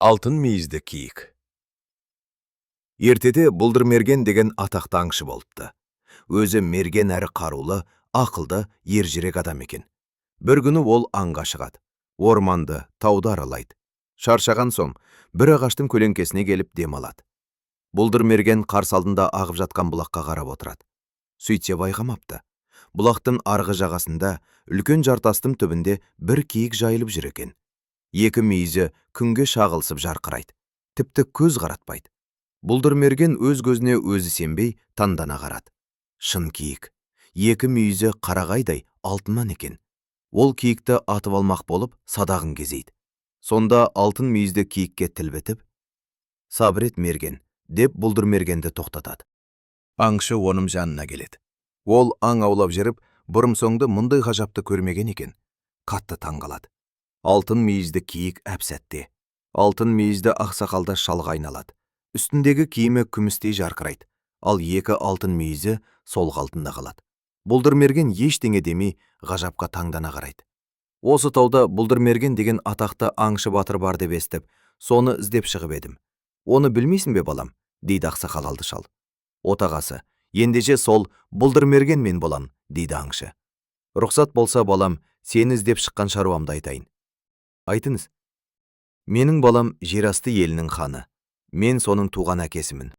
Алтын мейізді киік. Ертеде Бұлдыр мерген деген атақты аңшы болыпты. Өзі мерген әрі қарулы, ақылды, ержүрек адам екен. Бір күні ол аңға шығады. Орманды, тауды аралайды. Шаршаған соң, бір ағаштың көлеңкесіне келіп дем алады. Бұлдыр мерген қарсы алдында ағып жатқан бұлаққа қарап отырады. Сөйтсе байқамапты. Бұлақтың арғы жағасында, үлкен жартастың түбінде бір киік жайылып жүр екен. Екі мүйізі күнге шағылысып жарқырайды. Тіпті көз қаратпайды. Бұлдыр мерген өз көзіне өзі сенбей таңдана қарады. Шын киік. Екі мүйізі қарағайдай алтыннан екен. Ол киікті атып алмақ болып садағын кезейді. Сонда алтын мүйізді киікке тіл бітіп, «Сабыр ет мерген», деп Бұлдыр мергенді тоқтатады. Аңшы оның жанына келеді. Ол аң аулап жүріп, бұрын-соңды мұндай ғажапты көрмеген екен. Қатты таңғалады. Алтын мүйізді киік әп-сәтте. Алтын мүйізді ақсақалда шалға айналады. Үстіндегі киімі күмістей жарқырайды. Ал екі алтын мүйізі сол қалпында қалады. Бұлдыр мерген ештеңе демей ғажапқа таңдана қарайды. Осы тауда Бұлдыр мерген деген атақты аңшы батыр бар деп естіп, соны іздеп шығып едім. Оны білмейсің бе балам? Дейді ақсақал алды шал. Отағасы, ендеше сол Бұлдыр мерген мен болам, дейді аңшы. Рұқсат болса балам, сені іздеп шыққан шаруамды айтайын. Айтыңыз. Менің балам жерасты елінің ханы. Мен соның туған әкесімін.